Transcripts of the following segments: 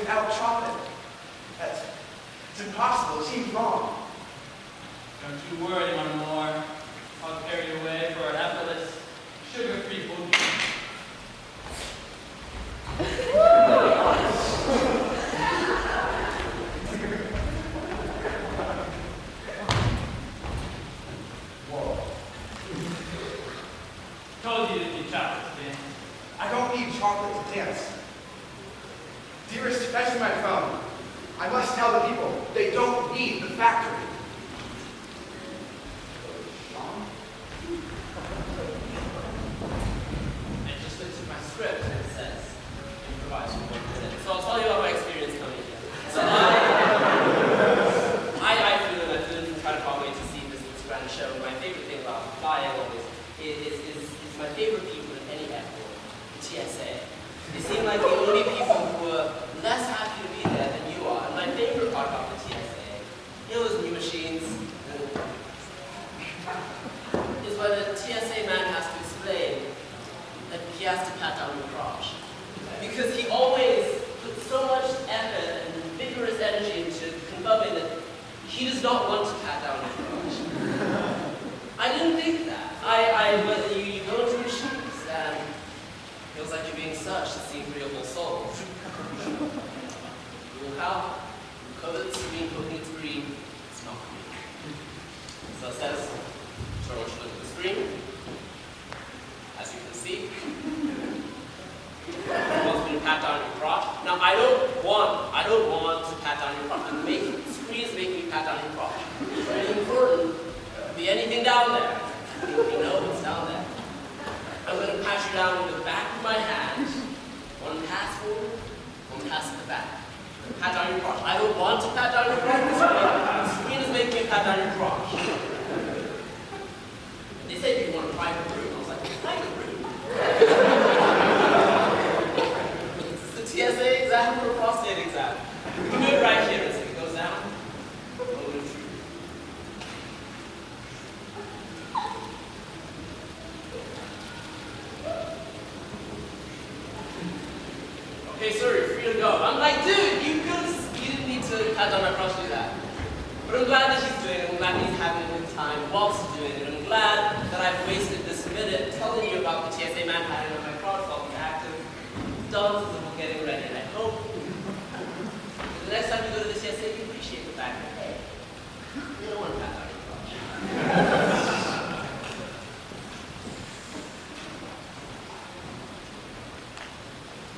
without chocolate. It's impossible. It seems wrong. Don't you worry, one more. I'll carry you away for an effortless, sugar-free food. Whoa. Told you to eat chocolate today. I don't need chocolate to dance. Dearest, fetch my phone. I must tell the people they don't need the factory. I just looked at my script and it says improvise for 1 minute. So I'll tell you about my experience coming here. So I flew in from Try to see this grand show. My favorite thing about flying always is my favorite people in any airport, the TSA. They seem like the only people who are less happy to be there than you are. And my favorite part about the TSA, those new machines, is when the TSA man has to explain that he has to pat down your crotch. Because he always puts so much effort and vigorous energy into confirming that he does not want to pat down your crotch. I didn't think that. Whether you go into machines and it feels like you're being searched to see for your whole soul. You walk out, covers green, hoping it's green, it's not green. So it says, sure, I want you to look at the screen. As you can see, it wants me to pat down your crotch. Now I don't want to pat down your crotch. The screen is making me pat down your crotch. It's very important. Be anything down there. You know what's down there. I'm going to pat you down with the back of my hand. One pass forward, one pass to the back. Pat down your crotch. I don't want to pat down your crotch. The screen is making me pat down your crotch. They said you want a private room. I was like, private room? It's the TSA exam or a prostate exam. You can do it right here. As it goes down. Okay, sir, you're free to go. I'm like, dude, you didn't need to pat down my crotch to do that. But I'm glad that she's doing it. I'm glad he's having a good time whilst doing it. I'm glad that I've wasted this minute telling you about the TSA man patting on my crotch while he's active. Dances and we're getting ready. And I hope that the next time you go to the TSA, you appreciate the fact that, hey, you don't want to pat down your crotch.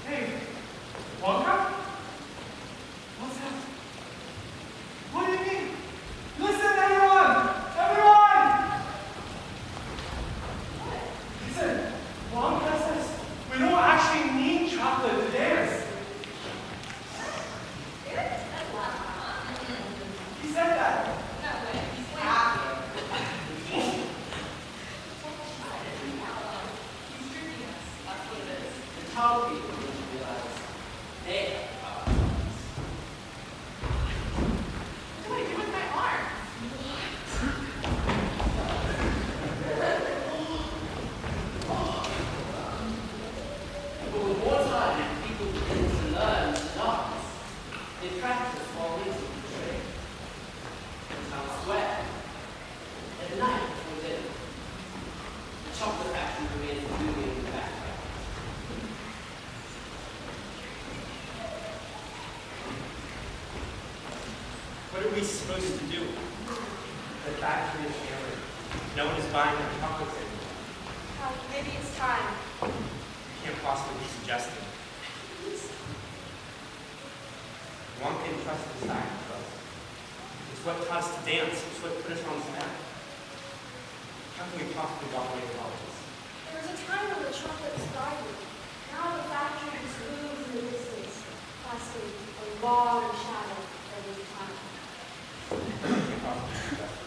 Hey, Wonka? What's that? What do you mean? Listen, everyone! Everyone! Listen, Wonka says we don't actually need chocolate to dance. He said that. No way. He's way He's tricking us. That's what it is. The tall people need to realize they have power. What do I do with my arm? But with more time, people begin to learn to dance. They practice all these tricks. Town square. At night before dinner, the chocolate factory remains booming in the background. What are we supposed to do? The factory is failing. No one is buying our chocolates anymore. Maybe it's time. You can't possibly be suggesting. One can trust the science of us. It's what taught us to dance. It's what put us on this map. How can we possibly walk away from all this? There was a time when the chocolate started. Now the factory just looms in the distance, casting a long shadow over the town. Can't possibly be suggesting.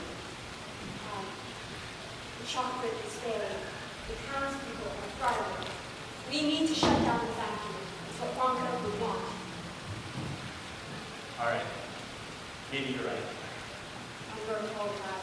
The chocolate is failing. The townspeople are frightened. We need to shut down the factory. It's what Wonka would want. All right. Maybe you're right. I'm going to hold that.